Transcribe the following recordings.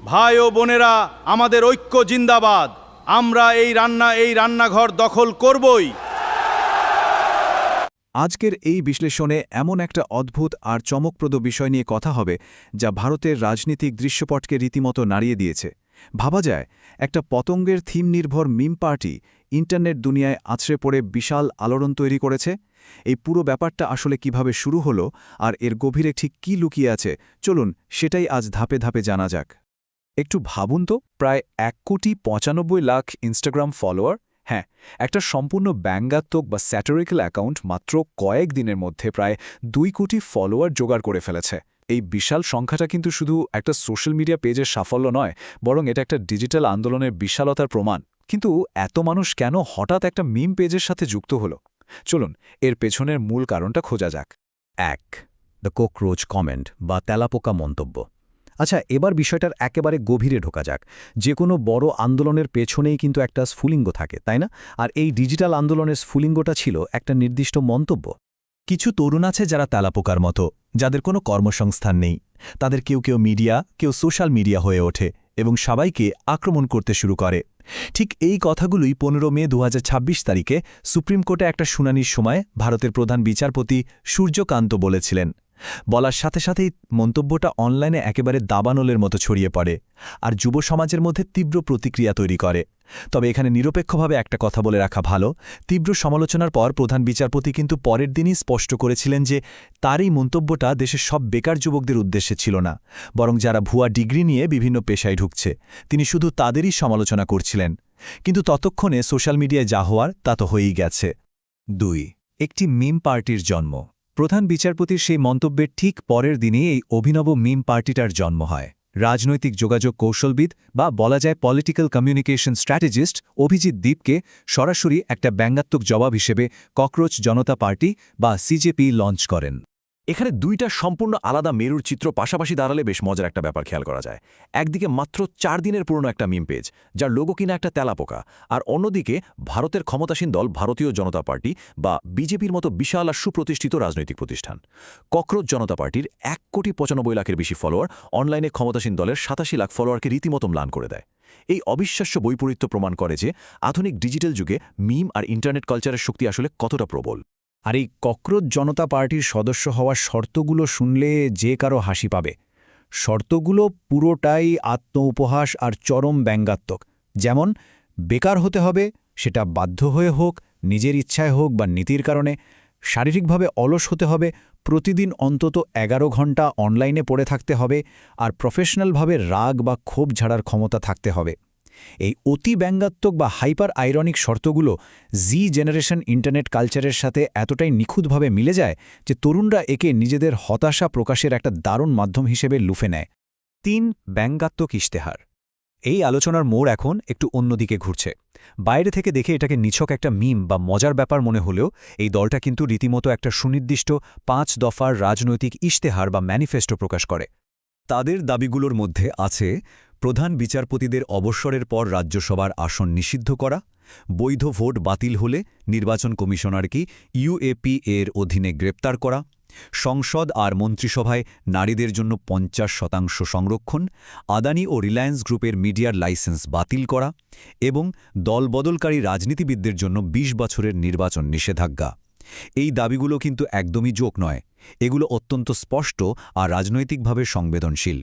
ভাই ও বোনেরা, আমাদের ঐক্য জিন্দাবাদ। আমরা এই রান্নাঘর দখল করবই। আজকের এই বিশ্লেষণে এমন একটা অদ্ভুত আর চমকপ্রদ বিষয় নিয়ে কথা হবে যা ভারতের রাজনীতিক দৃশ্যপটকে রীতিমতো নাড়িয়ে দিয়েছে। ভাবা যায়, একটা পতঙ্গের থিম নির্ভর মিম পার্টি ইন্টারনেট দুনিয়ায় আছড়ে পড়ে বিশাল আলোড়ন তৈরি করেছে। এই পুরো ব্যাপারটা আসলে কিভাবে শুরু হলো আর এর গভীরে ঠিক কী লুকিয়ে আছে, চলুন সেটাই আজ ধাপে ধাপে জানা যাক। একটু ভাবুন তো, প্রায় ১,৯৫,০০,০০০ ইনস্টাগ্রাম ফলোয়ার, হ্যাঁ, একটা সম্পূর্ণ ব্যঙ্গাত্মক বা স্যাটারিক্যাল অ্যাকাউন্ট মাত্র কয়েক দিনের মধ্যে প্রায় ২ কোটি ফলোয়ার জোগাড় করে ফেলেছে। এই বিশাল সংখ্যাটা কিন্তু শুধু একটা সোশ্যাল মিডিয়া পেজের সাফল্য নয়, বরং এটা একটা ডিজিটাল আন্দোলনের বিশালতার প্রমাণ। কিন্তু এত মানুষ কেন হঠাৎ একটা মিম পেজের সাথে যুক্ত হলো? চলুন এর পেছনের মূল কারণটা খোঁজা যাক। ১. দ্য কোকরোচ কমেন্ট বা তেলাপোকা মন্তব্য। আচ্ছা, এবার বিষয়টার একেবারে গভীরে ঢোকা যাক। যে কোনো বড় আন্দোলনের পেছনেই কিন্তু একটা স্ফুলিঙ্গ থাকে, তাই না? আর এই ডিজিটাল আন্দোলনের স্ফুলিঙ্গটা ছিল একটা নির্দিষ্ট মন্তব্য। কিছু তরুণ আছে যারা তেলাপোকার মতো, যাদের কোনো কর্মসংস্থান নেই। তাদের কেউ কেউ মিডিয়া, কেউ সোশ্যাল মিডিয়া হয়ে ওঠে এবং সবাইকে আক্রমণ করতে শুরু করে। ঠিক এই কথাগুলোই ১৫ মে ২০২৬ তারিখে সুপ্রিম কোর্টে একটা শুনানির সময় ভারতের প্রধান বিচারপতি সূর্যকান্ত বলেছিলেন। বলার সাথে সাথেই মন্তব্যটা অনলাইনে একেবারে দাবানলের মতো ছড়িয়ে পড়ে আর যুব সমাজের মধ্যে তীব্র প্রতিক্রিয়া তৈরি করে। তবে এখানে নিরপেক্ষভাবে একটা কথা বলে রাখা ভালো, তীব্র সমালোচনার পর প্রধান বিচারপতি কিন্তু পরের দিনই স্পষ্ট করেছিলেন যে তার এই মন্তব্যটা দেশের সব বেকার যুবকদের উদ্দেশ্যে ছিল না, বরং যারা ভুয়া ডিগ্রি নিয়ে বিভিন্ন পেশায় ঢুকছে তিনি শুধু তাদেরই সমালোচনা করছিলেন। কিন্তু ততক্ষণে সোশ্যাল মিডিয়ায় যা হওয়ার তা তো হয়েই গেছে। ২. একটি মিম পার্টির জন্ম। প্রধান বিচারপতির সেই মন্তব্যের ঠিক পরের দিনেই এই অভিনব মিম পার্টিটার জন্ম হয়। রাজনৈতিক যোগাযোগ কৌশলবিদ বা বলা যায় পলিটিক্যাল কমিউনিকেশন স্ট্র্যাটেজিস্ট অভিজিৎ দীপকে সরাসরি একটা ব্যঙ্গাত্মক জবাব হিসেবে ককরোচ জনতা পার্টি বা সিজেপি লঞ্চ করেন। এখানে দুইটা সম্পূর্ণ আলাদা মেরুর চিত্র পাশাপাশি দাঁড়ালে বেশ মজার একটা ব্যাপার খেয়াল করা যায়। একদিকে মাত্র ৪ দিনের পুরনো একটা মিম পেজ, যার লোগো কিনা একটা তেলাপোকা, আর অন্যদিকে ভারতের ক্ষমতাসীন দল ভারতীয় জনতা পার্টি বা বিজেপির মতো বিশাল আর সুপ্রতিষ্ঠিত রাজনৈতিক প্রতিষ্ঠান। ককরোচ জনতা পার্টির ১,৯৫,০০,০০০ বেশি ফলোয়ার অনলাইনে ক্ষমতাসীন দলের ৮৭ লাখ ফলোয়ারকে রীতিমতো ম্লান করে দেয়। এই অবিশ্বাস্য বৈপরীত্য প্রমাণ করে যে আধুনিক ডিজিটাল যুগে মিম আর ইন্টারনেট কালচারের শক্তি আসলে কতটা প্রবল। আর এই ককরোচ জনতা পার্টির সদস্য হওয়ার শর্তগুলো শুনলে যে কারো হাসি পাবে। শর্তগুলো পুরোটাই আত্ম-উপহাস আর চরম ব্যঙ্গাত্মক। যেমন, বেকার হতে হবে, সেটা বাধ্য হয়ে হোক, নিজের ইচ্ছায় হোক বা নীতির কারণে। শারীরিকভাবে অলস হতে হবে, প্রতিদিন অন্তত ১১ ঘণ্টা অনলাইনে পড়ে থাকতে হবে, আর প্রফেশনালভাবে রাগ বা ক্ষোভ ঝাড়ার ক্ষমতা থাকতে হবে। এই অতি ব্যঙ্গাত্মক বা হাইপার আইরনিক শর্তগুলো জি জেনারেশন ইন্টারনেট কালচারের সাথে এতটাই নিখুঁতভাবে মিলে যায় যে তরুণরা একে নিজেদের হতাশা প্রকাশের একটা দারুণ মাধ্যম হিসেবে লুফে নেয়। ৩. ব্যঙ্গাত্মক ইশতেহার। এই আলোচনার মোড় এখন একটু অন্যদিকে ঘুরছে। বাইরে থেকে দেখে এটাকে নিছক একটা মিম বা মজার ব্যাপার মনে হলেও এই দলটা কিন্তু রীতিমতো একটা সুনির্দিষ্ট ৫ দফার রাজনৈতিক ইশতেহার বা ম্যানিফেস্টো প্রকাশ করে। তাদের দাবিগুলোর মধ্যে আছে প্রধান বিচারপতিদের অবসরের পর রাজ্যসভার আসন নিষিদ্ধ করা, বৈধ ভোট বাতিল হলে নির্বাচন কমিশনারকে ইউএপি এর অধীনে গ্রেপ্তার করা, সংসদ আর মন্ত্রিসভায় নারীদের জন্য ৫০% সংরক্ষণ, আদানি ও রিলায়েন্স গ্রুপের মিডিয়ার লাইসেন্স বাতিল করা এবং দলবদলকারী রাজনীতিবিদদের জন্য ২০ বছরের নির্বাচন নিষেধাজ্ঞা। এই দাবিগুলো কিন্তু একদমই জোক নয়, এগুলো অত্যন্ত স্পষ্ট আর রাজনৈতিকভাবে সংবেদনশীল।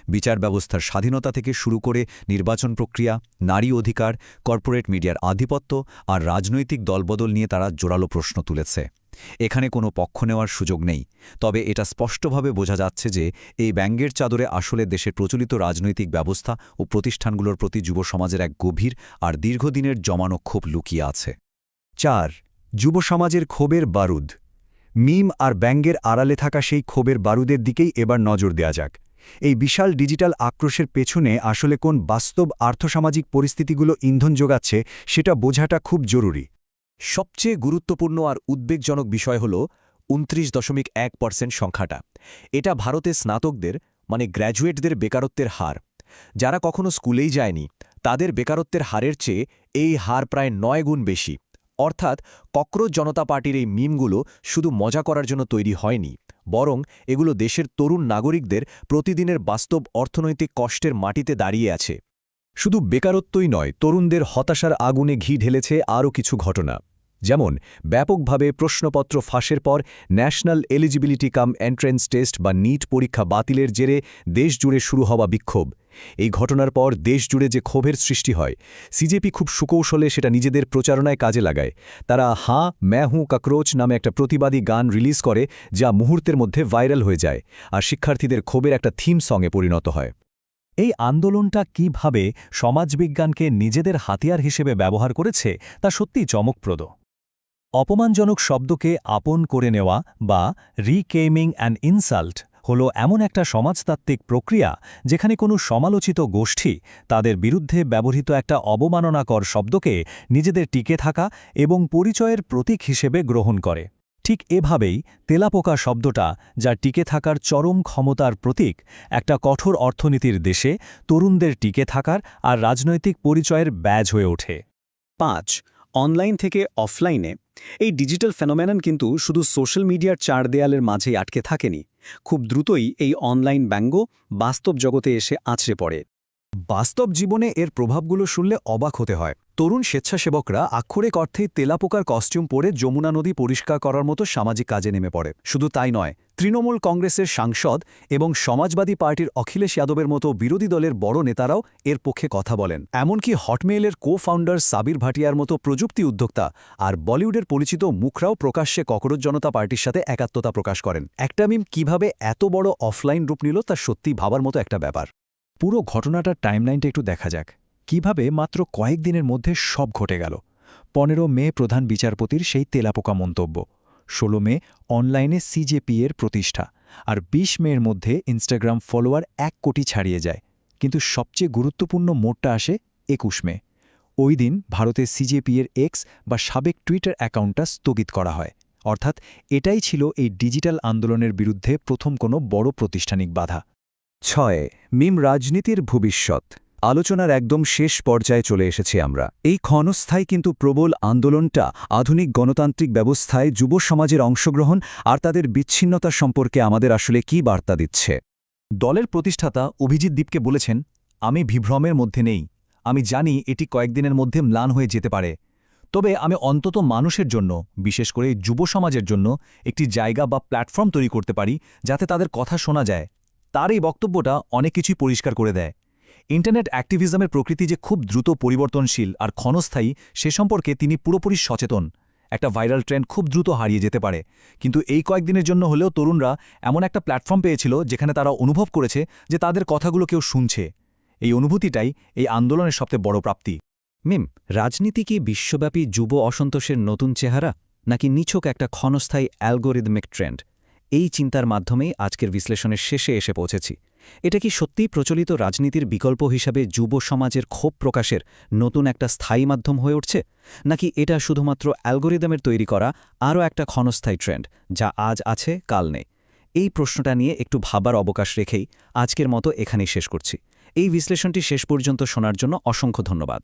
বিচার ব্যবস্থার স্বাধীনতা থেকে শুরু করে নির্বাচন প্রক্রিয়া, নারী অধিকার, কর্পোরেট মিডিয়ার আধিপত্য আর রাজনৈতিক দলবদল নিয়ে তারা জোরালো প্রশ্ন তুলেছে। এখানে কোনো পক্ষ নেওয়ার সুযোগ নেই, তবে এটা স্পষ্টভাবে বোঝা যাচ্ছে যে এই ব্যঙ্গের চাদরে আসলে দেশের প্রচলিত রাজনৈতিক ব্যবস্থা ও প্রতিষ্ঠানগুলোর প্রতি যুব সমাজের এক গভীর আর দীর্ঘদিনের জমানো ক্ষোভ লুকিয়ে আছে। ৪. যুব সমাজের ক্ষোভের বারুদ। মিম আর ব্যঙ্গের আড়ালে থাকা সেই ক্ষোভের বারুদের দিকেই এবার নজর দেয়া যাক। এই বিশাল ডিজিটাল আক্রোশের পেছনে আসলে কোন বাস্তব আর্থসামাজিক পরিস্থিতিগুলো ইন্ধন যোগাচ্ছে সেটা বোঝাটা খুব জরুরি। সবচেয়ে গুরুত্বপূর্ণ আর উদ্বেগজনক বিষয় হল ২৯.১% সংখ্যাটা। এটা ভারতের স্নাতকদের মানে গ্র্যাজুয়েটদের বেকারত্বের হার। যারা কখনো স্কুলেই যায়নি তাদের বেকারত্বের হারের চেয়ে এই হার প্রায় ৯ গুণ বেশি। অর্থাৎ ককরোচ জনতা পার্টির এই মিমগুলো শুধু মজা করার জন্য তৈরি হয়নি, বরং এগুলো দেশের তরুণ নাগরিকদের প্রতিদিনের বাস্তব অর্থনৈতিক কষ্টের মাটিতে দাঁড়িয়ে আছে। শুধু বেকারত্বই নয়, তরুণদের হতাশার আগুনে ঘি ঢেলেছে আরও কিছু ঘটনা। যেমন ব্যাপকভাবে প্রশ্নপত্র ফাঁসের পর ন্যাশনাল এলিজিবিলিটি কাম এন্ট্রেন্স টেস্ট বা নিট পরীক্ষা বাতিলের জেরে দেশজুড়ে শুরু হওয়া বিক্ষোভ। এই ঘটনার পর দেশজুড়ে যে ক্ষোভের সৃষ্টি হয়, সিজেপি খুব সুকৌশলে সেটা নিজেদের প্রচারণায় কাজে লাগায়। তারা হাঁ ম্যাঁ হুঁ কাকরোচ নামে একটা প্রতিবাদী গান রিলিজ করে, যা মুহূর্তের মধ্যে ভাইরাল হয়ে যায় আর শিক্ষার্থীদের ক্ষোভের একটা থিম সঙ্গে পরিণত হয়। এই আন্দোলনটা কিভাবে সমাজবিজ্ঞানকে নিজেদের হাতিয়ার হিসেবে ব্যবহার করেছে তা সত্যিই চমকপ্রদ। অপমানজনক শব্দকে আপন করে নেওয়া বা রিকেমিং অ্যান্ড ইনসাল্ট হল এমন একটা সমাজতাত্ত্বিক প্রক্রিয়া যেখানে কোনো সমালোচিত গোষ্ঠী তাদের বিরুদ্ধে ব্যবহৃত একটা অবমাননাকর শব্দকে নিজেদের টিকে থাকা এবং পরিচয়ের প্রতীক হিসেবে গ্রহণ করে। ঠিক এভাবেই তেলাপোকা শব্দটা, যা টিকে থাকার চরম ক্ষমতার প্রতীক, একটা কঠোর অর্থনীতির দেশে তরুণদের টিকে থাকার আর রাজনৈতিক পরিচয়ের ব্যাজ হয়ে ওঠে। 5. অনলাইন থেকে অফলাইনে। এই ডিজিটাল ফেনোমেনন কিন্তু শুধু সোশ্যাল মিডিয়ার চার দেয়ালের মাঝেই আটকে থাকেনি। খুব দ্রুতই এই অনলাইন ব্যঙ্গ বাস্তব জগতে এসে আছড়ে পড়ে। বাস্তব জীবনে এর প্রভাবগুলো শুনলে অবাক হতে হয়। তরুণ স্বেচ্ছাসেবকরা আক্ষরিক অর্থেই তেলাপোকার কস্টিউম পরে যমুনা নদী পরিষ্কার করার মতো সামাজিক কাজে নেমে পড়ে। শুধু তাই নয়, তৃণমূল কংগ্রেসের সাংসদ এবং সমাজবাদী পার্টির অখিলেশ যাদবের মতো বিরোধী দলের বড় নেতারাও এর পক্ষে কথা বলেন। এমনকি হটমেইলের কো-ফাউন্ডার সাবির ভাটিয়ার মতো প্রযুক্তি উদ্যোক্তা আর বলিউডের পরিচিত মুখরাও প্রকাশ্যে ককরোচ জনতা পার্টির সাথে একাত্মতা প্রকাশ করেন। একটা মিম কিভাবে এত বড় অফলাইন রূপ নিল তা সত্যিই ভাবার মতো একটা ব্যাপার। পুরো ঘটনাটার টাইমলাইনটা একটু দেখা যাক। কিভাবে মাত্র কয়েকদিনের মধ্যে সব ঘটে গেল। 15 মে প্রধান বিচারপতির সেই তেলাপোকা মন্তব্য, 16 মে অনলাইনে সিজেপি এর প্রতিষ্ঠা, আর 20 মের মধ্যে ইনস্টাগ্রাম ফলোয়ার 1 কোটি ছাড়িয়ে যায়। কিন্তু সবচেয়ে গুরুত্বপূর্ণ মোড়টা আসে 21 মে। ওই দিন ভারতে সিজেপি এর এক্স বা সাবেক টুইটার অ্যাকাউন্টটা স্থগিত করা হয়। অর্থাৎ এটাই ছিল এই ডিজিটাল আন্দোলনের বিরুদ্ধে প্রথম কোনো বড় প্রাতিষ্ঠানিক বাধা। 6. মিম রাজনীতির ভবিষ্যৎ। আলোচনার একদম শেষ পর্যায়ে চলে এসেছি আমরা। এই ক্ষণস্থায়ী কিন্তু প্রবল আন্দোলনটা আধুনিক গণতান্ত্রিক ব্যবস্থায় যুব সমাজের অংশগ্রহণ আর তাদের বিচ্ছিন্নতা সম্পর্কে আমাদের আসলে কী বার্তা দিচ্ছে? দলের প্রতিষ্ঠাতা অভিজিৎ দীপকে বলেছেন, আমি বিভ্রমের মধ্যে নেই। আমি জানি এটি কয়েকদিনের মধ্যে ম্লান হয়ে যেতে পারে। তবে আমি অন্তত মানুষের জন্য, বিশেষ করে যুব সমাজের জন্য একটি জায়গা বা প্ল্যাটফর্ম তৈরি করতে পারি যাতে তাদের কথা শোনা যায়। তার এই বক্তব্যটা অনেক কিছুই পরিষ্কার করে দেয়। ইন্টারনেট অ্যাক্টিভিজমের প্রকৃতি যে খুব দ্রুত পরিবর্তনশীল আর ক্ষণস্থায়ী সে সম্পর্কে তিনি পুরোপুরি সচেতন। একটা ভাইরাল ট্রেন্ড খুব দ্রুত হারিয়ে যেতে পারে, কিন্তু এই কয়েকদিনের জন্য হলেও তরুণরা এমন একটা প্ল্যাটফর্ম পেয়েছিল যেখানে তারা অনুভব করেছে যে তাদের কথাগুলো কেউ শুনছে। এই অনুভূতিটাই এই আন্দোলনের সবচেয়ে বড় প্রাপ্তি। মিম, রাজনীতি কি বিশ্বব্যাপী যুব অসন্তোষের নতুন চেহারা, নাকি নিছক একটা ক্ষণস্থায়ী অ্যালগোরিদমিক ট্রেন্ড? এই চিন্তার মাধ্যমেই আজকের বিশ্লেষণের শেষে এসে পৌঁছেছি। এটা কি সত্যিই প্রচলিত রাজনীতির বিকল্প হিসাবে যুব সমাজের ক্ষোভ প্রকাশের নতুন একটা স্থায়ী মাধ্যম হয়ে উঠছে, নাকি এটা শুধুমাত্র অ্যালগোরিদমের তৈরি করা আরও একটা ক্ষণস্থায়ী ট্রেন্ড যা আজ আছে কাল নেই? এই প্রশ্নটা নিয়ে একটু ভাবার অবকাশ রেখেই আজকের মতো এখানেই শেষ করছি। এই বিশ্লেষণটি শেষ পর্যন্ত শোনার জন্য অসংখ্য ধন্যবাদ।